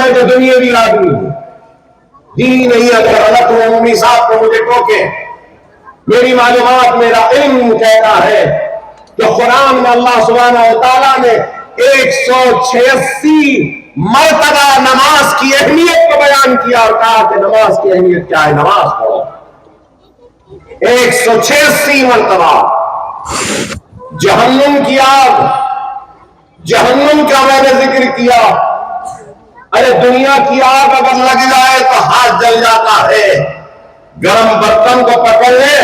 ہے جو دنیاوی آدمی ہے، دین نہیں ہے۔ اگر غلط ہوں امی صاحب کو مجھے ٹوکے، میری معلومات میرا علم کہتا ہے کہ قرآن میں اللہ سبحانہ و تعالیٰ نے 186 مرتبہ نماز کی اہمیت کو بیان کیا اور کہا کہ نماز کی اہمیت کیا ہے، نماز پڑھو۔ 186 مرتبہ۔ جہنم کی آگ، جہنم کا میں نے ذکر کیا۔ ارے دنیا کی آگ اگر لگ جائے تو ہاتھ جل جاتا ہے، گرم برتن کو پکڑ لے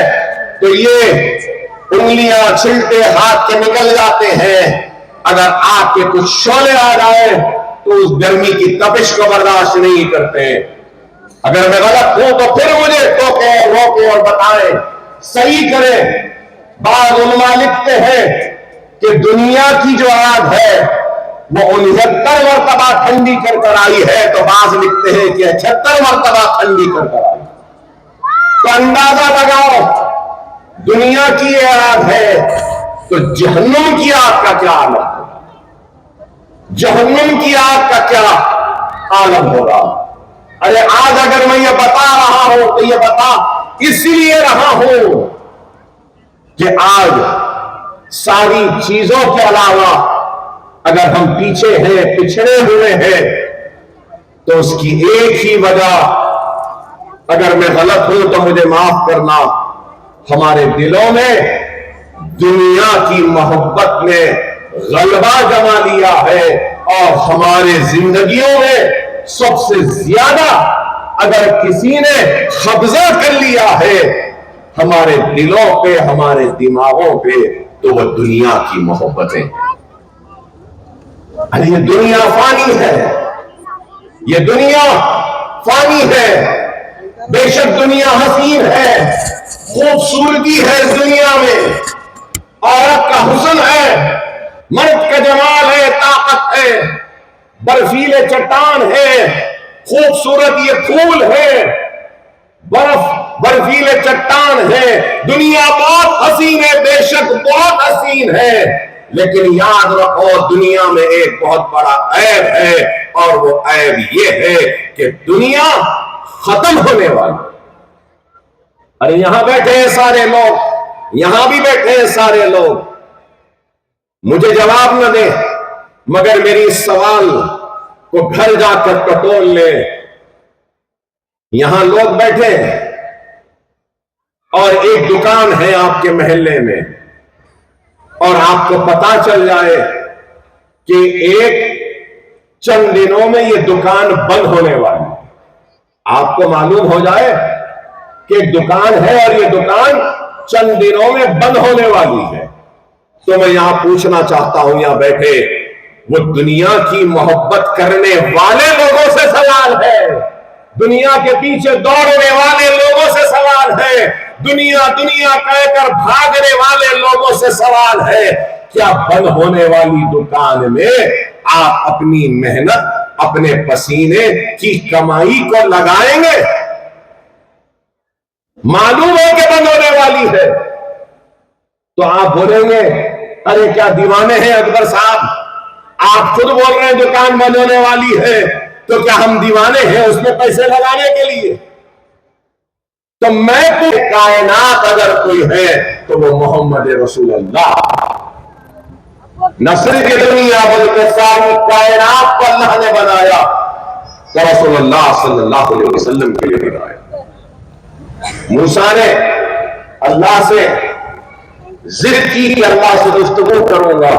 تو یہ انگلیاں چھلٹے ہاتھ کے نکل جاتے ہیں، اگر آگ کے کچھ شعلے آ جائے تو اس گرمی کی تپش کو برداشت نہیں کرتے۔ اگر میں غلط ہوں تو پھر مجھے ٹوکے روکے اور بتائیں، صحیح کریں۔ بعض علماء لکھتے ہیں کہ دنیا کی جو آگ ہے وہ 69 مرتبہ ٹھنڈی کر آئی ہے، تو بعض لکھتے ہیں کہ 76 مرتبہ ٹھنڈی کر آئی۔ تو اندازہ لگاؤ، دنیا کی یہ آگ ہے تو جہنم کی آگ کا کیا عالم ہوگا؟ جہنم کی آگ کا کیا عالم ہوگا؟ ارے آج اگر میں یہ بتا رہا ہوں تو یہ بتا اس لیے رہا ہوں کہ آج ساری چیزوں کے علاوہ اگر ہم پیچھے ہیں، پچھڑے ہوئے ہیں، تو اس کی ایک ہی وجہ، اگر میں غلط ہوں تو مجھے معاف کرنا، ہمارے دلوں میں دنیا کی محبت نے غلبہ جما لیا ہے، اور ہمارے زندگیوں میں سب سے زیادہ اگر کسی نے قبضہ کر لیا ہے ہمارے دلوں پہ، ہمارے دماغوں پہ، تو وہ دنیا کی محبتیں ہیں۔ یہ دنیا فانی ہے، یہ دنیا فانی ہے۔ بے شک دنیا حسین ہے، خوبصورتی ہے اس دنیا میں، عورت کا حسن ہے، مرد کا جمال ہے، طاقت ہے، برفیلے چٹان ہے، خوبصورت یہ پھول ہے، برفیلے چٹان ہے، دنیا بہت حسین ہے، بے شک بہت حسین ہے، لیکن یاد رکھو دنیا میں ایک بہت بڑا عیب ہے، اور وہ عیب یہ ہے کہ دنیا ختم ہونے والی۔ ارے یہاں بیٹھے ہیں سارے لوگ، یہاں بھی بیٹھے ہیں سارے لوگ، مجھے جواب نہ دیں مگر میری اس سوال کو گھر جا کر ٹٹول لے۔ یہاں لوگ بیٹھے ہیں اور ایک دکان ہے آپ کے محلے میں، اور آپ کو پتا چل جائے کہ ایک چند دنوں میں یہ دکان بند ہونے والی، آپ کو معلوم ہو جائے کہ ایک دکان ہے اور یہ دکان چند دنوں میں بند ہونے والی ہے، تو میں یہاں پوچھنا چاہتا ہوں یہاں بیٹھے وہ دنیا کی محبت کرنے والے لوگوں سے سوال ہے، دنیا کے پیچھے دوڑنے والے لوگوں سے سوال ہے، دنیا دنیا کہہ کر بھاگنے والے لوگوں سے سوال ہے، کیا بند ہونے والی دکان میں آپ اپنی محنت، اپنے پسینے کی کمائی کو لگائیں گے؟ معلوم ہے کہ بند ہونے والی ہے تو آپ بولیں گے ارے کیا دیوانے ہیں اکبر صاحب، آپ خود بول رہے ہیں دکان بند ہونے والی ہے، تو کیا ہم دیوانے ہیں اس میں پیسے لگانے کے لیے؟ تو میں تو کائنات اگر کوئی ہے تو وہ محمد رسول اللہ، نہ صرف یہ دنیا بلکہ ساری کائنات کو اللہ نے بنایا تو رسول اللہ صلی اللہ علیہ وسلم کے لیے بنایا۔ موسیٰ نے اللہ سے ضد کی کہ اللہ سے گفتگو کروں گا،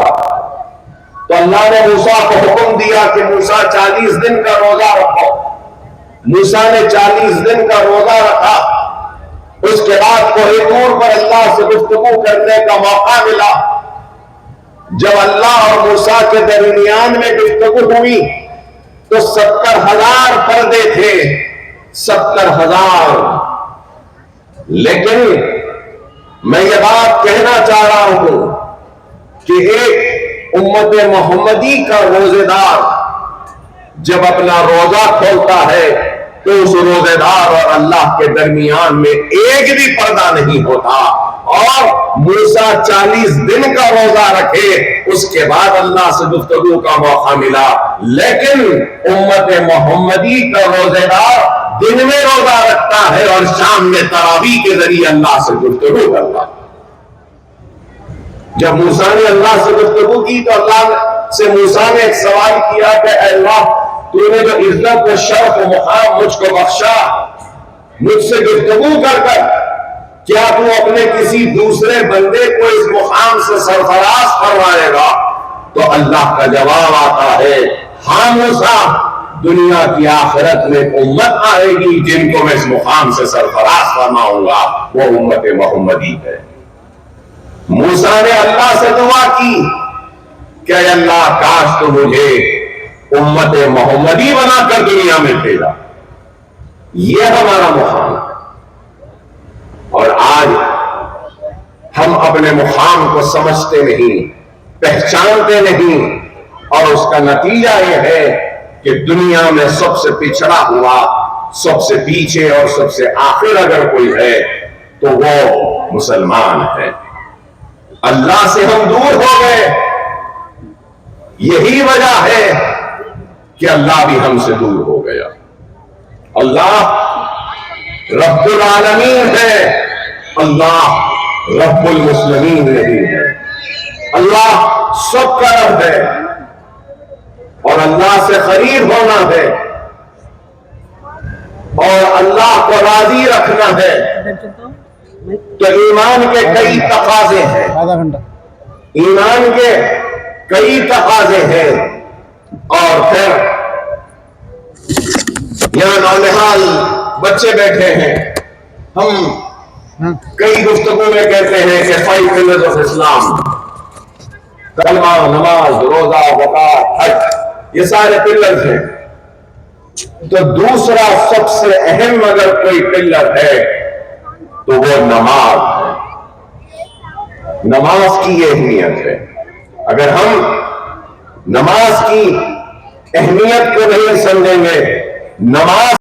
تو اللہ نے موسیٰ کو حکم دیا کہ موسیٰ 40 دن کا روزہ رکھو۔ موسیٰ نے 40 دن کا روزہ رکھا، اس کے بعد کوہ طور پر اللہ سے گفتگو کرنے کا موقع ملا۔ جب اللہ اور موسیٰ کے درمیان میں گفتگو ہوئی تو 70,000 پردے تھے، 70,000۔ لیکن میں یہ بات کہنا چاہ رہا ہوں کہ ایک امت محمدی کا روزے دار جب اپنا روزہ کھولتا ہے تو اس روزے دار اور اللہ کے درمیان میں ایک بھی پردہ نہیں ہوتا، اور موسیٰ 40 دن کا روزہ رکھے، اس کے بعد اللہ سے گفتگو کا موقع ملا۔ لیکن امت محمدی کا روزے دار دن میں روزہ رکھتا ہے اور شام میں تراویح کے ذریعے اللہ سے گفتگو کرتا ہے۔ جب موسیٰ نے اللہ سے گفتگو کی تو اللہ سے موسیٰ نے ایک سوال کیا کہ اے اللہ، تو نے جو عزت و شرف و مقام مجھ کو بخشا، مجھ سے گفتگو کر کر، کیا تو اپنے کسی دوسرے بندے کو اس مقام سے سرفراز فرمائے گا؟ تو اللہ کا جواب آتا ہے، ہاں موسیٰ، دنیا کی آخرت میں امت آئے گی جن کو میں اس مقام سے سرفراز فرماؤں گا، وہ امت محمدی ہے۔ موسیٰ نے اللہ سے دعا کی کہ اے اللہ، کاش تو مجھے امت محمدی بنا کر دنیا میں بھیجا۔ یہ ہمارا مقام ہے۔ اور آج ہم اپنے مقام کو سمجھتے نہیں، پہچانتے نہیں، اور اس کا نتیجہ یہ ہے کہ دنیا میں سب سے پچھڑا ہوا، سب سے پیچھے اور سب سے آخر اگر کوئی ہے تو وہ مسلمان ہے۔ اللہ سے ہم دور ہو گئے، یہی وجہ ہے کہ اللہ بھی ہم سے دور ہو گیا۔ اللہ رب العالمین ہے، اللہ رب المسلمین نہیں ہے۔ اللہ سب کا رب ہے اور اللہ سے قریب ہونا ہے اور اللہ کو راضی رکھنا ہے تو ایمان کے کئی تقاضے ہیں، ایمان کے کئی تقاضے ہیں۔ اور پھر یہاں نونہال بچے بیٹھے ہیں، ہم کئی گفتگو میں کہتے ہیں کہ 5 pillars of اسلام، کلمہ، نماز، روزہ، زکوٰۃ، حج، یہ سارے پلرز ہیں۔ تو دوسرا سب سے اہم اگر کوئی پلر ہے تو وہ نماز ہے۔ نماز کی یہ اہمیت ہے۔ اگر ہم نماز کی اہمیت کو نہیں سمجھیں گے، نماز